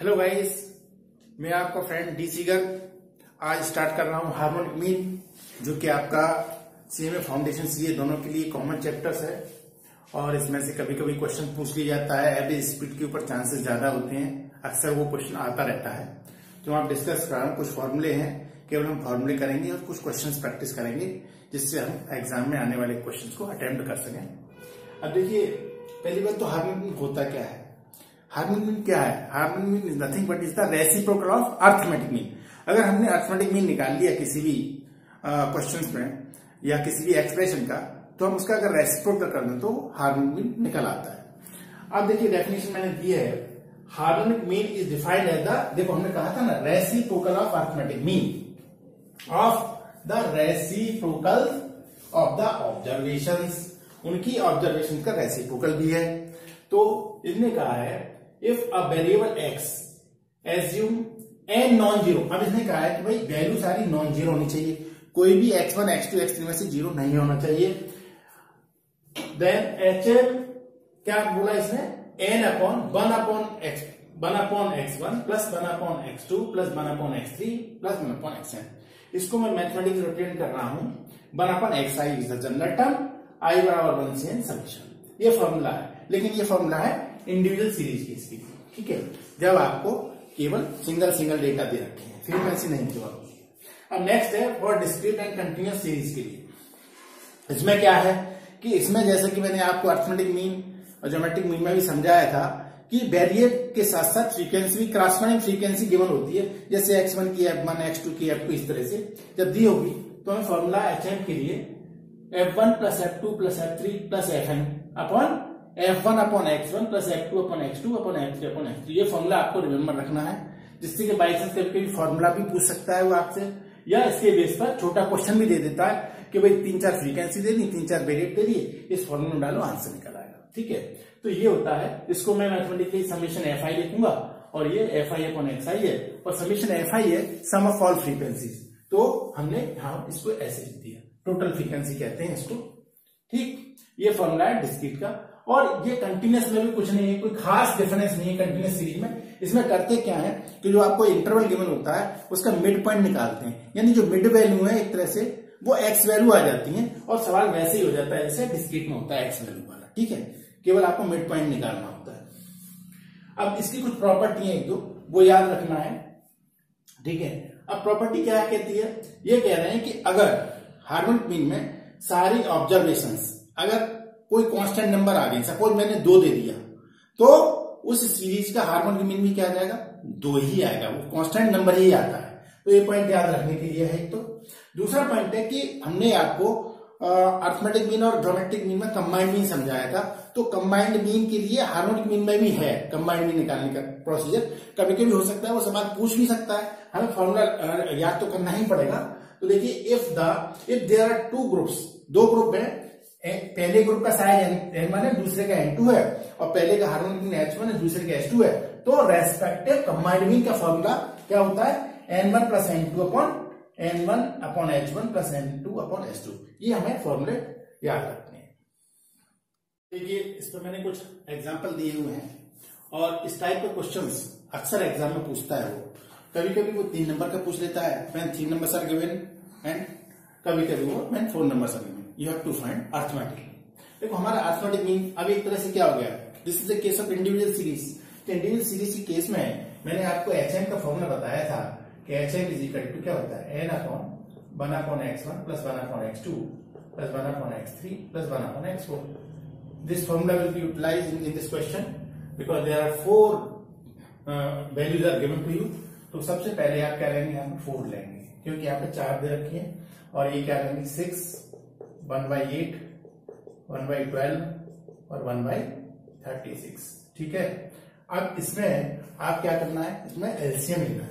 Hello guys, मैं आपका friend D Seeger आज स्टार्ट कर रहा हूं हार्मोनिक मीन, जो कि आपका सीएमए फाउंडेशन सीए दोनों के लिए कॉमन चैप्टर्स है। और इसमें से कभी कभी क्वेश्चन पूछ लिया जाता है। एवरेज स्पीड के ऊपर चांसेस ज्यादा होते हैं, अक्सर वो क्वेश्चन आता रहता है। तो आप डिस्कस कर रहा हूं, कुछ फॉर्मूले हैं, केवल हम फॉर्मूले करेंगे और कुछ क्वेश्चन प्रैक्टिस करेंगे, जिससे हम एग्जाम में आने वाले क्वेश्चन को अटेम्प्ट कर सकें। अब देखिए, पहली बात तो हार्मोनिक मीन होता क्या है। हार्मोनिक मीन क्या है? Harmonic mean is nothing but is the reciprocal of arithmetic mean. अगर हमने अर्थमेटिक मीन निकाल लिया किसी भी क्वेश्चंस में या किसी भी एक्सप्रेशन का, तो हम उसका अगर रेसिप्रोकल कर दें तो हार्मोनिक मीन निकल आता है। अब देखिए, डेफिनेशन मैंने दी है। Harmonic mean is defined as the, देखो हमने कहा था ना, reciprocal of arithmetic mean of the reciprocal of the observations. उनकी ऑब्जर्वेशन का रेसिप्रोकल भी है। तो इसने कहा है if a variable x assume n non zero. अब इसने कहा है कि भाई वैल्यू सारी नॉन जीरो होनी चाहिए, कोई भी x1 x2 x3 में से जीरो नहीं होना चाहिए। देन एच एम क्या बोला इसने, n upon one upon x1 plus one upon x2 plus one upon x3 plus one upon xn। इसको मैं मैथमेटिक्स रिप्रेजेंट कर रहा हूं। One upon xi is the general term, i बराबर 1 से n समेशन। ये फॉर्मूला है, लेकिन ये फॉर्मूला है इंडिविजुअल सीरीज केस के लिए। ठीक है, जब आपको केवल सिंगल डेटा दे रखे हैं, फ्रीक्वेंसी नहीं किया। अब नेक्स्ट है for discrete and continuous series के लिए। इसमें क्या है कि इसमें जैसे कि मैंने आपको अर्थमेटिक मीन और ज्योमेट्रिक मीन में भी समझाया था कि वेरिएट के साथ साथ फ्रीक्वेंसी भी, क्रॉसकरेंट फ्रीक्वेंसी गिवन होती है। जैसे x1 की f1, x2 की f2, इस तरह से जब दी होगी तो हमें फॉर्मूला HM के लिए f1 plus f2 plus f3 plus fn upon f1 upon x1 plus f2 upon x2 upon f3 upon f3। ये फॉर्मूला आपको रिमेम्बर रखना है, जिससे कि बाई चांस कभी फॉर्मूला भी पूछ सकता है वो आपसे, या इसके बेस पर छोटा क्वेश्चन भी दे देता है कि भाई 3-4 फ्रीक्वेंसी दे दी, 3-4 वेरिएट दे दिए, इस फॉर्मूला में डालो, आंसर निकल आएगा। ठीक है, तो ये होता है। इसको मैं मैथमेटिकली समेशन fi लिखूंगा, और ये fi अपॉन xi है, और समेशन fi है सम ऑफ ऑल फ्रीक्वेंसीज। तो हमने यहां इसको ऐसे लिख दिया, टोटल फ्रीक्वेंसी कहते हैं इसको। ठीक, ये फॉर्मूला है डिस्क्रीट का। और ये कंटिन्यूअस में भी कुछ नहीं है, कोई खास डिफरेंस नहीं है कंटिन्यूअस सीरीज में। इसमें करते क्या है कि जो आपको इंटरवल गिवन होता है उसका मिड पॉइंट निकालते हैं, यानी जो मिड वैल्यू है एक तरह से वो एक्स वैल्यू आ जाती है, और सवाल वैसे ही हो जाता है जैसे डिस्क्रीट में होता है एक्स वैल्यू वाला। ठीक है, केवल आपको मिड पॉइंट निकालना होता है। अब इसकी कुछ प्रॉपर्टी है, एक दो वो याद रखना है। ठीक है, अब प्रॉपर्टी क्या कहती है, ये कह रहे हैं कि अगर हार्मोनिक मीन में सारी ऑब्जर्वेशंस, अगर कोई कांस्टेंट नंबर आ गई, सपोज मैंने 2 दे दिया, तो उस सीरीज का हार्मोनिक मीन भी क्या आ जाएगा, 2 ही आएगा, वो कांस्टेंट नंबर ही आता है। तो ये पॉइंट याद रखने के लिए है। तो दूसरा पॉइंट है कि हमने आपको अर्थमेटिक मीन और ज्योमेट्रिक मीन में कंबाइंड मीन समझाया था। तो कंबाइंड मीन के लिए हार्मोनिक मीन में भी है कंबाइंड मीन निकालने का प्रोसीजर। कभी कभी हो सकता है वो सवाल पूछ भी सकता है, हमें फॉर्मूला याद तो करना ही पड़ेगा। तो देखिए, if there are 2 groups, 2 group है, पहले ग्रुप का साइज n1 है, दूसरे का n2 है, और पहले का हार्मोनिक मीन h1 है, दूसरे का h2 है, तो रेस्पेक्टिव कंबाइंड मीन का फॉर्मूला क्या होता है, n1 plus n2 upon n1 upon h1 plus n2 upon h2। ये हमें फॉर्मूले याद रखने हैं। देखिए, इस पर मैंने कुछ एग्जाम्पल दिए हुए हैं, और इस टाइप के क्वेश्चंस अक्सर एग्जाम में पूछता है वो। कभी कभी वो 3 नंबर का पूछ लेता है, when 3 numbers are given, and कभी कभी वो when 4 numbers are given। You have to find arithmetic। देखो, हमारा अर्थमेटिक मीन अब एक तरह से क्या हो गया, this is the case of individual series. तो इंडिविजुअल सीरीज के केस में मैंने आपको HM का फॉर्मूला बताया था कि HM इज इक्वल टू क्या होता है, n upon 1 upon x1 plus 1 upon x2 plus 1 upon x3 plus 1 upon x4। This formula will be utilised in this question because there are 4 values are given to you. तो सबसे पहले आप क्या लेंगे, यहाँ पे 4 लेंगे, क्योंकि यहाँ पे 4 दे रखी है, और ये क्या लेंगे 6, 1/8, 1/12 और 1/36। ठीक है, अब इसमें आप क्या करना है, इसमें एलसीएम लेना है।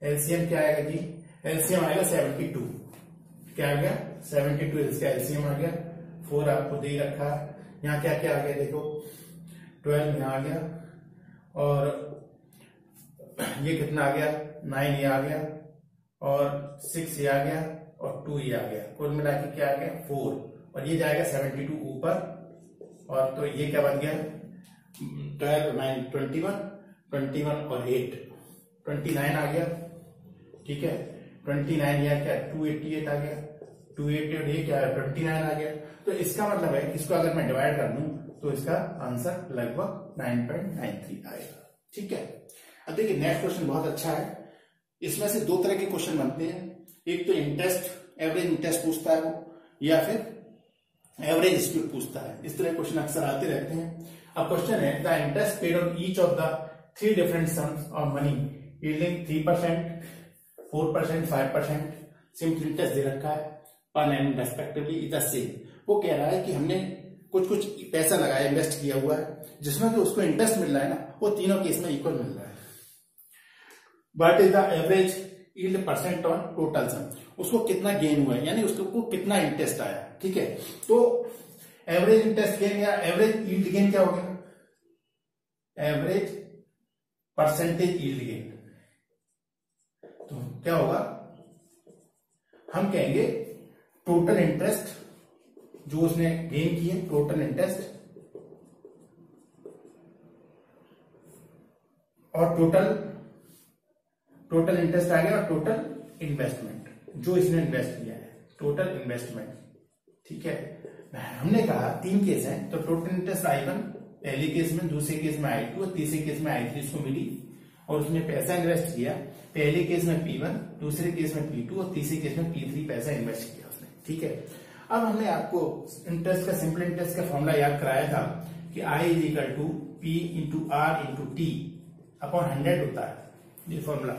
एलसीएम क्या आएगा जी, एलसीएम आएगा 72। क्या आ गया, 72 इसका एलसीएम आ गया। 4 आपको दे रखा है, यहाँ क्या क्या आ गया देखो, 12 यहाँ आ गया, और ये कितना आ गया, 9 ये आ गया, और 6 ये आ गया, और 2 ये आ गया। कुल मिला के क्या आ गया, 4, और ये जाएगा 72 ऊपर, और तो ये क्या बन गया 12, 9, 21, 21 और 8 29 आ गया, ठीक है। 29 या क्या 288 आ गया, 288 और ये क्या है 29 आ गया। तो इसका मतलब है कि इसको अगर मैं डिवाइड कर दूं तो इसका आंसर लगभग 9.93 आएगा, ठीक है। अब देखिए नेक्स्ट क्वेश्चन बहुत अच्छा है। इसमें से दो तरह के क्वेश्चन बनते हैं, एक तो इंटरेस्ट एवरेज इंटरेस्ट पूछता है वो, या फिर एवरेज स्पीड पूछता है। इस तरह क्वेश्चन अक्सर आते रहते हैं। अब क्वेश्चन है the interest paid on each of the 3 different sums of money yielding 3%, 4%, 5% simple interest दे रखा है per annum respectively is the same. वो कह रहा है कि हमने कुछ पैसा लगाया, इन्वेस्ट किया हुआ है, जिसमें कि उसको इंटरेस्ट मिल रहा है ना, वो तीनों केस में इक्वल मिल रहा है। What is the average yield percent on total sum, उसको कितना गेन हुआ है, यानी उसको कितना इंटरेस्ट आया, ठीक है। तो एवरेज इंटरेस्ट गेन या एवरेज यील्ड गेन क्या हो गया, एवरेज परसेंटेज यील्ड गेन। तो क्या होगा, हम कहेंगे टोटल इंटरेस्ट जो उसने गेन किए, टोटल इंटरेस्ट और टोटल इंटरेस्ट आ गया और टोटल इन्वेस्टमेंट जो इसने इन्वेस्ट किया है, टोटल इन्वेस्टमेंट, ठीक है। हमने कहा 3 केस हैं, तो टोटल इंटरेस्ट I1 पहले केस में, दूसरे केस में I2 और तीसरे केस में I3 इसको मिली और उसने पैसा इन्वेस्ट किया। पहले केस में P1, दूसरे केस में P2 और तीसरे केस में P3 पैसा इन्वेस्ट किया उसने, ठीक है। अब हमने आपको इंटरेस्ट का, सिंपल इंटरेस्ट का फॉर्मूला याद कराया था कि I is equal to P into R into T upon 100 होता है, ये फॉर्मूला।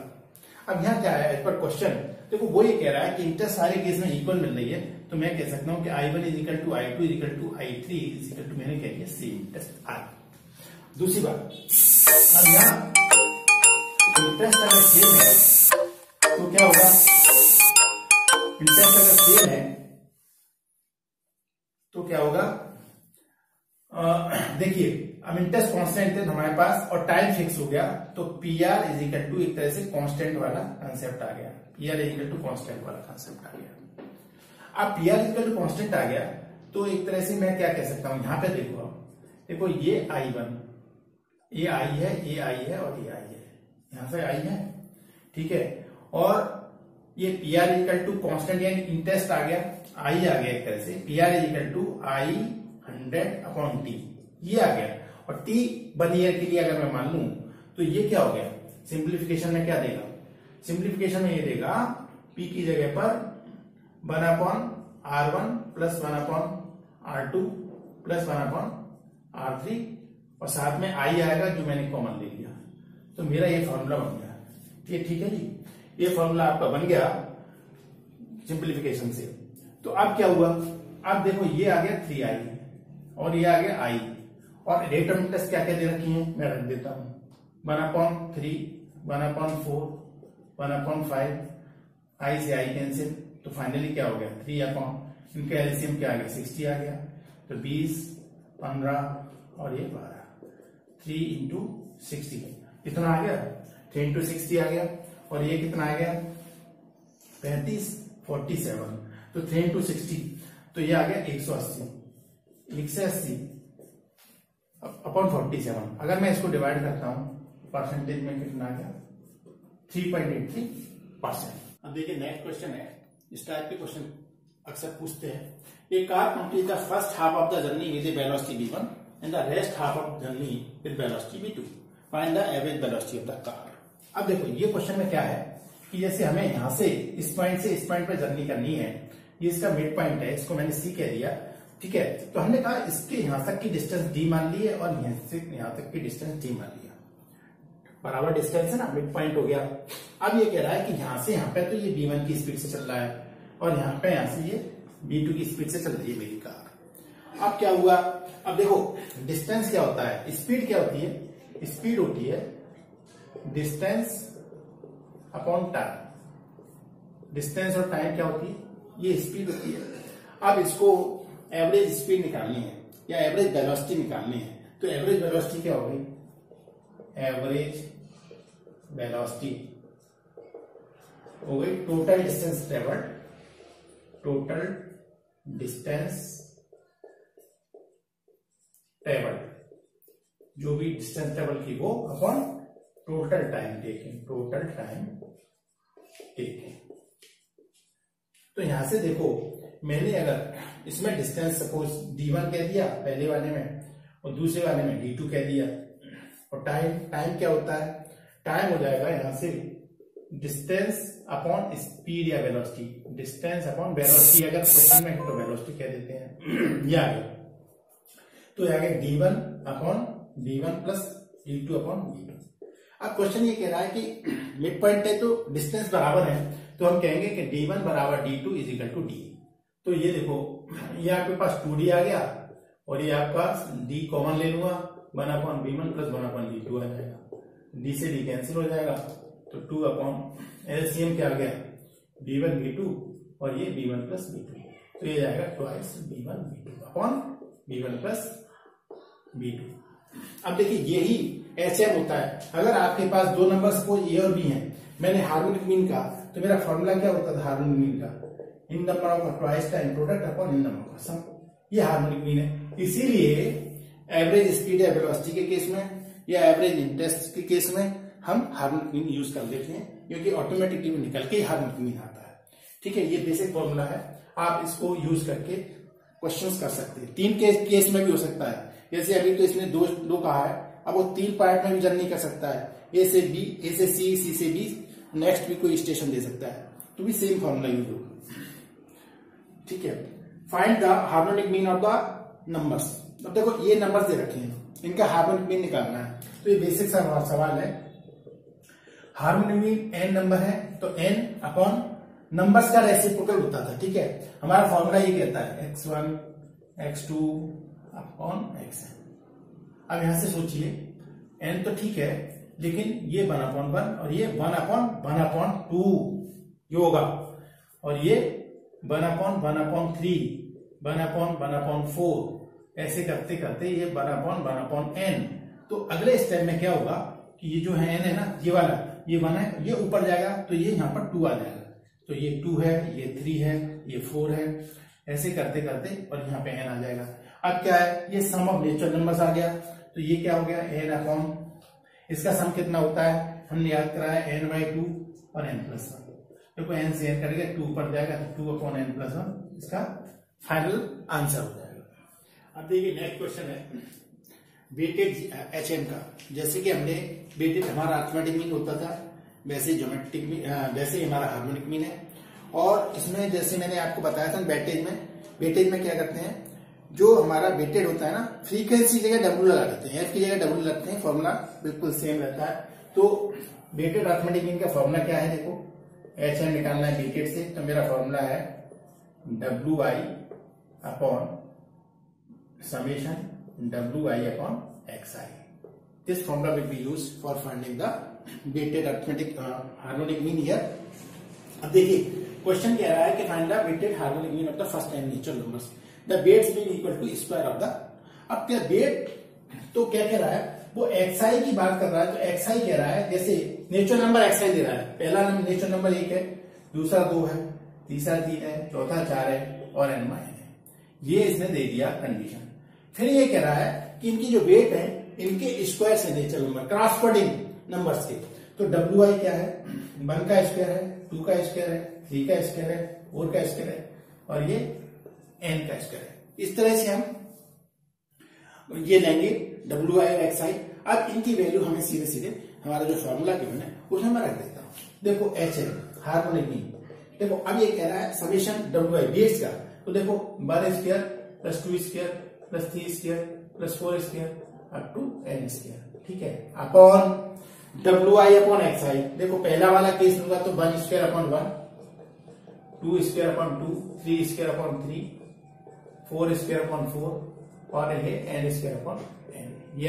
अब यहाँ क्या है, इस पर क्वेश्चन देखो, वो ये कह रहा है कि इंटरेस्ट सारे केस में इक्वल मिल रही है, तो मैं कह सकता हूं कि I1 is equal to I2 is equal to I3 is equal to, मैंने कह दिया सेम इंटरेस्ट आ। दूसरी बात, अब यहाँ इंटरेस्ट अगर सेम है तो क्या होगा, इंटरेस्ट अगर सेम है तो क्या होगा, देखिए अब इंटरेस्ट कांस्टेंट है हमारे पास और टाइम फिक्स हो गया, तो PR इज इक्वल टू एक तरह से कांस्टेंट वाला कंसेप्ट आ गया, PR is equal to constant वाला कंसेप्ट आ गया। अब PR is equal to constant आ गया तो एक तरह से मैं क्या कह सकता हूं, यहां पे देखो ये I1, ये I है, ये I है और ये I है, यहां से I है, ठीक है। और ये PR is equal to constant यानी इंटरेस्ट आ गया, I आ गया एक तरह से, PR is equal to I 100 upon T, ये आ गया। और T 1 ईयर के लिए अगर मैं मान लूं तो ये क्या हो गया, सिंप्लीफिकेशन में क्या देगा, सिंप्लीफिकेशन में ये देगा P की जगह पर 1 upon R1 plus 1 upon R2 plus 1 upon R3 और साथ में I आएगा जो मैंने कॉमन ले लिया, तो मेरा ये फॉर्मूला बन गया, ठीक है जी। ये फॉर्मूला आपका बन गया सिंप्लीफिकेशन से। तो अब क्या हुआ, अब देखो ये आ गया 3I और ये आ गया I, और रेट ऑफ इंटरेस्ट क्या क्या दे रखी है मैं रख देता हूं, 1/3, 1/4, 1/5, I से I कैंसिल, तो फाइनली क्या हो गया 3 इनका एलसीएम क्या आ गया 60 आ गया, तो 20, 15 और ये 12, 3 इंटू 60 कितना आ गया, 3 इंटू 60 आ गया, और ये कितना आ गया 35, 47, तो 3 इंटू 60 तो ये आ गया 180 अपॉन 47। अगर मैं इसको डिवाइड करता हूं परसेंटेज में कितना आ गया 3.83%। अब देखिए नेक्स्ट क्वेश्चन है, इस टाइप के क्वेश्चन अक्सर पूछते हैं, a car complete the first half of the journey with velocity v1 and the rest half of journey with velocity v2, find the average velocity of the car. अब देखो ये question में क्या है कि जैसे हमें यहां से इस पॉइंट से इस पॉइंट पर जर्नी करनी है, ये इसका मिड पॉइंट है, इसको मैंने C कह दिया, ठीक है। तो हमने कहा इसके यहां तक की डिस्टेंस d मान ली है और यहां से यहां तक की डिस्टेंस d मान लिया, बराबर डिस्टेंस है ना, मिड पॉइंट हो गया। अब ये कह रहा है कि यहां से यहां पे तो ये B1 की स्पीड से चल रहा है और यहां पे यहां से ये B2 की स्पीड से चल रही है मेरी कार। अब क्या हुआ, अब देखो डिस्टेंस क्या होता है, स्पीड क्या होती है, स्पीड होती है डिस्टेंस अपॉन टाइम, डिस्टेंस और टाइम क्या होती है, ये स्पीड होती है। अब इसको एवरेज स्पीड निकालनी है या एवरेज वेलोसिटी निकालनी है, तो एवरेज वेलोसिटी क्या होगी, एवरेज वेलोसिटी हो गई total distance travelled, total distance travelled, जो भी डिस्टेंस ट्रेवल की वो upon total time taking, total time taking. तो यहां से देखो, मैंने अगर इसमें डिस्टेंस सपोज d1 कह दिया पहले वाले में, और दूसरे वाले में d2 कह दिया, और टाइम क्या होता है, टाइम हो जाएगा यहां से डिस्टेंस अपॉन स्पीड या वेलोसिटी, डिस्टेंस अपॉन वेलोसिटी, अगर क्वेश्चन में तो वेलोसिटी कह देते हैं, ये आ गया। तो ये आ गया d1 upon d1 plus d2 upon d2। अब क्वेश्चन ये कह रहा है कि मिड पॉइंट है तो डिस्टेंस बराबर है, तो हम कहेंगे कि d1 बराबर d2 is equal to d। तो ये देखो, ये आपके पास 2d आ गया, और ये आपका d कॉमन ले लूंगा, 1 upon b1 plus 1 upon b2 आ जाएगा, d से d कैंसिल हो जाएगा, तो 2 अपॉन एलसीएम क्या आ गया, b1 b2, और ये b1 प्लस b2, तो ये जाएगा twice b1 b2 upon b1 plus b2। अब देखिए यही HM होता है, अगर आपके पास दो नंबर सपोज ए और बी हैं, मैंने हार्मोनिक मीन का, तो मेरा फॉर्मूला क्या होता था हार्मोनिक मीन का, n number of twice time product upon n number का सम, ये हार्मोनिक मीन है। इसीलिए एवरेज स्पीड या वेलोसिटी के केस में या एवरेज इंटरेस्ट के केस में हम हार्मोनिक मीन यूज कर लेते हैं, क्योंकि ऑटोमेटिकली निकल के हार्मोनिक मीन आता है। ठीक है, ये बेसिक फॉर्मूला है, आप इसको यूज करके क्वेश्चंस कर सकते हैं। 3 केस में भी हो सकता है, जैसे अभी तो इसने दो कहा है, अब वो 3 पार्ट में भी जर्नी कर सकता है, ए से बी, ए से सी, सी से बी, नेक्स्ट भी कोई स्टेशन दे सकता है, तो भी सेम फॉर्मूला यूज होगा। ठीक है, find the harmonic mean of the numbers. अब देखो ये नंबर्स दे रखे हैं, इनका हार्मोनिक मीन निकालना है, तो ये बेसिक सा सवाल है। हार्मोनिक मीन n नंबर है, तो n अपॉन नंबर्स का रेसिप्रोकल होता था। ठीक है, हमारा फॉर्मूला ये कहता है x1 x2 अपॉन xn। अब यहां से सोचिए, n तो ठीक है, लेकिन ये 1/1 और ये 1/1/2 ये होगा, और ये 1/1/3, 1/1/4, ऐसे करते करते ये 1/1/n। तो अगले स्टेप में क्या होगा कि ये जो है n है ना, ये वाला, ये 1 है, ये ऊपर जाएगा, तो ये यहाँ पर 2 आ जाएगा, तो ये 2 है, ये 3 है, ये 4 है, ऐसे करते करते और यहाँ पे n आ जाएगा। अब क्या है, ये सम ऑफ नेचुरल नंबर्स आ गया, तो ये क्या हो गया n अपॉन, इसका सम कितना होता है, हमने याद करा है n/2 और n+1। देखो n से n करेगा, 2 ऊपर जाएगा, तो 2 अपॉन n+1 इसका फाइनल आंसर हो जाएगा। अब देखिए नेक्स्ट क्वेश्चन है वेटेड HM का। जैसे कि हमने वेटेड हमारा अर्थमेटिक मीन होता था, वैसे ज्योमेट्रिक मीन, वैसे हमारा हार्मोनिक मीन है। और इसमें जैसे मैंने आपको बताया था वेटेज में क्या करते हैं, जो हमारा वेटेड होता है ना, फ्रीक्वेंसी की जगह W लगा देते हैं, F की जगह W लगते हैं, फॉर्मूला बिल्कुल सेम रहता है। तो वेटेड अर्थमेटिक मीन का फॉर्मूला क्या है, देखो HM निकालना है वेटेड से, तो मेरा फॉर्मूला है WI upon summation WI upon XI। This formula will be used for finding the weighted arithmetic harmonic mean here. अब देखिए क्वेश्चन कह रहा है कि find the weighted harmonic mean of the first n natural numbers, the weights being equal to square of the. अब क्या wait तो क्या कह रहा है, वो xi की बात कर रहा है, तो xi कह रहा है, जैसे नेचुरल नंबर xi दे रहा है, पहला नेचुरल नंबर 1 है, दूसरा 2 है, तीसरा 3 है, चौथा 4 है और n है, ये इसने दे दिया कंडीशन। फिर ये कह रहा है कि इनकी जो वेट है इनके स्क्वायर से नेचुरल नंबर क्रॉसवर्डिंग नंबर्स के, तो WI क्या है, 1 का स्क्वायर है, 2 का स्क्वायर है, 3 का स्क्वायर है, 4 का स्क्वायर है, और ये n का स्क्वायर है। इस तरह से हम ये लेंगे WI और XI। अब इनकी वैल्यू हमें सीधे सीधे हमारा जो फॉर्मूला गिवन है उसमें मैं रख देता हूं। देखो HM हार्मोनिक मीन, देखो अब ये कह रहा है समेशन WI बेस का, तो देखो 1 square plus 2 square plus 3 square plus 4 square up to n square. ठीक है, अपॉन WI अपॉन XI। देखो पहला वाला केस होगा तो 1 square upon 1, 2 square upon 2, 3 square upon 3, 4 square upon 4 और ये n स्क्वायर अपॉन n। ये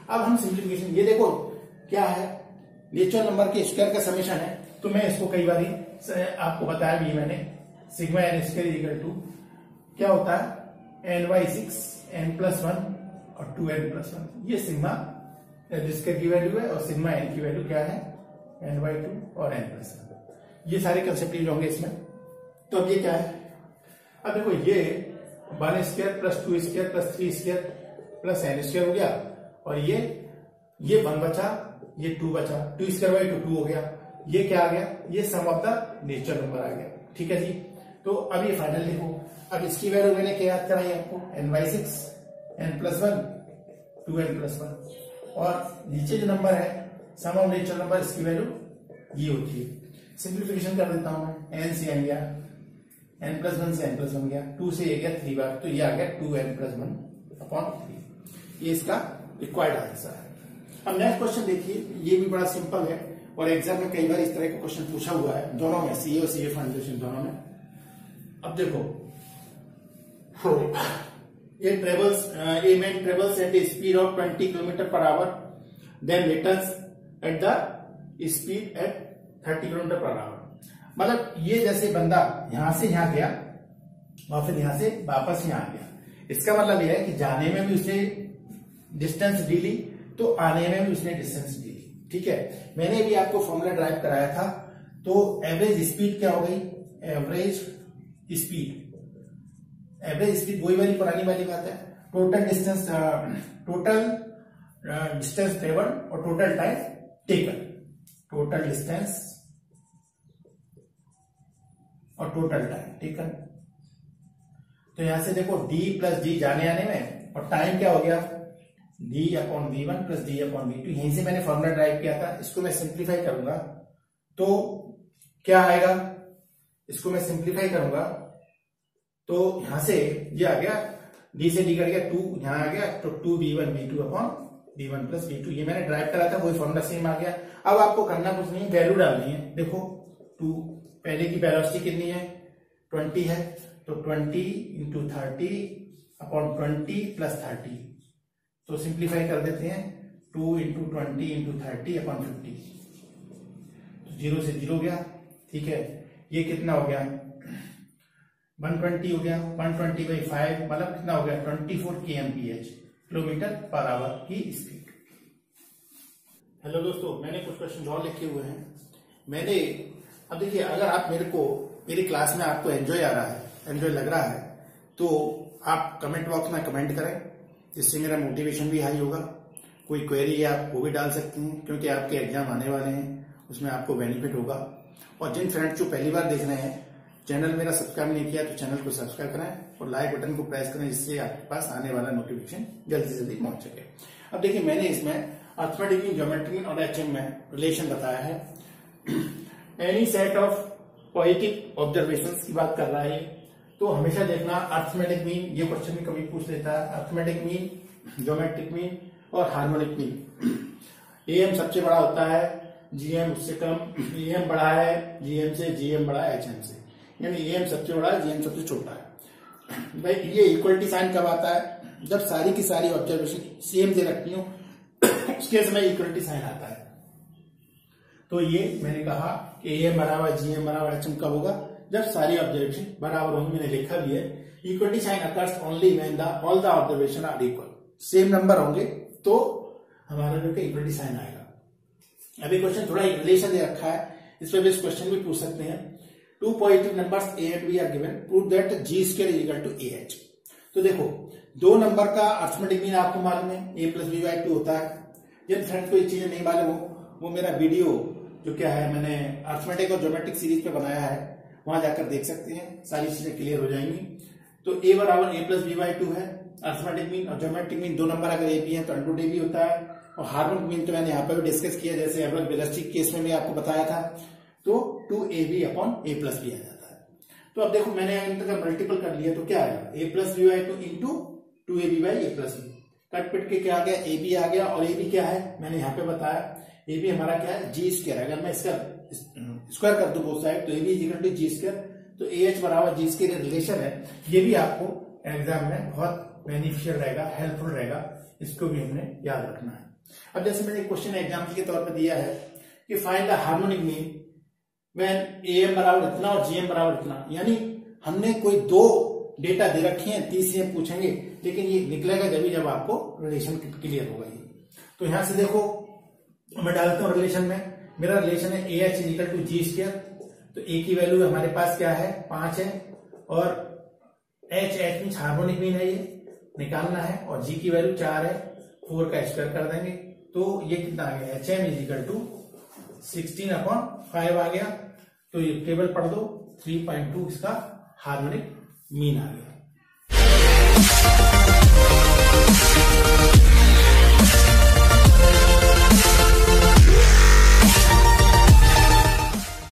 अब हम सिंप्लीफिकेशन, ये देखो क्या है, नेचुरल नंबर के स्क्वायर का समेशन है, तो मैं इसको कई बार आपको बताया भी मैंने, sigma n square equal to क्या होता है n/6 n+1 और 2n+1। ये सिग्मा जिसका की वैल्यू है, और सिग्मा n की वैल्यू क्या है n/2 और n+1। ये सारे कंसेप्ट यूज होंगे इसमें। तो अब ये क्या है, अब देखो ये 1 square plus 2 square plus 3 square plus n square हो गया, और ये 1 बचा ये 2 बचा, 2 स्क्वायर बाई 2 हो गया। ये क्या आ गया, ये सम ऑफ द नेचुरल नंबर आ गया। ठीक है जी। तो अब ये फाइनल लिखो। अब इसकी वैल्यू मैंने क्या याद कराई आपको, n/6 n+1 2n+1, और नीचे जो नंबर है सम ऑफ नेचुरल नंबर, इसकी वैल्यू ये होती है। सिंप्लीफिकेशन कर देता हूं मैं, n से n गया, n+1 से n+1 गया, 2 से ये गया 3 बार, तो ये आ गया 2n+1/3। ये इसका रिक्वायर्ड आंसर है। अब नेक्स्ट क्वेश्चन देखिए, ये भी बड़ा सिंपल है और एग्जाम में कई बार इस तरह का क्वेश्चन पूछा हुआ है, दोनों में, सीए और सीए फाउंडेशन दोनों में। अब देखो, a man travels at a speed of 20 km/h, then returns at the speed at 30 km/h। मतलब ये जैसे बंदा यहां से यहां गया और फिर यहां से वापस यहां आ गया, इसका मतलब यह है कि जाने में भी उसने डिस्टेंस डी ली, तो आने में भी उसने डिस्टेंस डी ली। ठीक है, मैंने भी आपको फॉर्मूला ड्राइव कराया था। तो एवरेज स्पीड क्या हो गई, एवरेज स्पीड वही वाली पुरानी वाली बात है, टोटल डिस्टेंस ट्रेवल्ड और total time taken, total distance और टोटल टाइम टेकन। तो यहां से देखो d प्लस डी जाने आने में, और टाइम क्या हो गया, d/v1 प्लस d/v2। यहीं से मैंने फॉर्मूला ड्राइव किया था। इसको मैं सिंप्लीफाई करूंगा तो क्या आएगा, इसको मैं सिंप्लीफाई करूंगा तो यहां से ये आ गया, d से d कट गया 2, यहां आ गया तो 2v1v2/v1 प्लस v2। ये मैंने ड्राइव करा था, वही फॉर्मूला सेम आ गया। अब आपको करना कुछ नहीं, वैल्यू डालनी है। देखो 2, पहले की वेलोसिटी कितनी है, 20 है, तो 20 × 30/20 प्लस 30। तो सिंप्लीफाई कर देते हैं, 2 × 20 × 30/50, तो 0 से 0 गया। ठीक है, ये कितना हो गया, 120 हो गया, 120/5 मतलब कितना हो गया, 24 kmph, km/h की स्पीड। हेलो दोस्तों, मैंने कुछ क्वेश्चन और लिखे हुए हैं। मैंने अब देखिए, अगर आप मेरी क्लास में आपको एंजॉय आ रहा है, एंजॉय लग रहा है, तो आप कमेंट बॉक्स में कमेंट करें, जिससे मेरा मोटिवेशन भी हाई होगा। कोई क्वेरी है आप वो भी डाल सकते हैं, क्योंकि आपके एग्जाम आने वाले हैं, उसमें आपको बेनिफिट होगा। और जिन फ्रेंड्स जो पहली बार देख रहे हैं, चैनल मेरा सब्सक्राइब नहीं किया तो चैनल को सब्सक्राइब करें और लाइक बटन को प्रेस करें, जिससे आपके पास आने वाला नोटिफिकेशन जल्दी से जल्दी पहुंच सके। अब देखिए, मैंने इसमें अर्थमेटिक, ज्योमेट्री और एचएम में रिलेशन बताया है। Any set of positive observations की बात कर रहा है, तो हमेशा देखना अर्थमेटिक मीन, ये क्वेश्चन भी कभी पूछ लेता है, अर्थमेटिक मीन, ज्योमेट्रिक मीन और हार्मोनिक मीन। एएम सबसे बड़ा होता है, जीएम उससे कम, एएम बड़ा है जीएम से, जीएम बड़ा है एचएम से, यानी एएम सबसे बड़ा है, जीएम सबसे छोटा है। भाई ये इक्वलिटी साइन कब आता है, जब सारी की सारी ऑब्जर्वेशन सेम दे रखती हूँ, उसके समय इक्वलिटी साइन आता है। तो ये मैंने कहा कि एएम बराबर जीएम बराबर एचएम कब होगा, जब सारी ऑब्जर्वेशन बराबर होंगी। मैंने लिखा भी है, equality sign occurs only when all the observation are equal. Same number होंगे तो हमारा जो इक्वलिटी साइन आएगा। अभी क्वेश्चन थोड़ा रिलेशन दे रखा है, इस पर बेस क्वेश्चन भी पूछ सकते हैं। Two positive numbers a and b are given, prove that g² is equal to ah। तो देखो, दो नंबर का अर्थमेटिक मीन आपको मालूम है, a + b/2 होता है। जिन फ्रेंड्स को ये चीजें नहीं मालूम हो, वो मेरा वीडियो जो क्या है, मैंने अर्थमेटिक और ज्योमेट्रिक सीरीज पे बनाया है, वहां जाकर देख सकते हैं, सारी चीजें क्लियर हो जाएंगी। तो a बराबर a + b/2 है अर्थमेटिक मीन, और ज्योमेट्रिक मीन दो नंबर अगर a b है तो √ab होता है, और हार्मोनिक मीन तो मैंने यहाँ पर भी डिस्कस किया, जैसे एवरेज वेलोसिटी केस में भी आपको बताया था, तो 2ab/a + b आ जाता है। तो अब देखो, मैंने इनका मल्टीपल कर लिया तो क्या आएगा, a + b/2 into 2ab/a + b। कट पिट के क्या आ गया, ab आ गया, और ab क्या है मैंने यहाँ पे बताया, ab हमारा क्या है, g²। अगर मैं इसका स्क्वायर कर दूं बोथ साइड, तो ab = g², तो ah बराबर g² रिलेशन है। ये भी आपको एग्जाम में बहुत बेनिफिशियल रहेगा, हेल्पफुल रहेगा, इसको भी हमने याद रखना है। अब जैसे मैंने क्वेश्चन एग्जाम्पल के तौर पर दिया है कि find the harmonic mean when am बराबर इतना और gm बराबर इतना, यानी हमने कोई दो डेटा दे रखे हैं, तीसरे पूछेंगे, लेकिन ये निकलेगा जब आपको रिलेशन क्लियर होगा। तो यहां से देखो, मैं डालता हूं रिलेशन में, मेरा रिलेशन है ah = g²। तो a की वैल्यू हमारे पास क्या है, 5 है, और h मीन हार्मोनिक मीन है, ये निकालना है, और g की वैल्यू 4 है, 4 का स्क्वायर कर देंगे तो ये कितना आ गया, HM इजिकल टू 16/5 आ गया। तो ये टेबल पढ़ दो, 3.2 इसका हार्मोनिक मीन आ गया।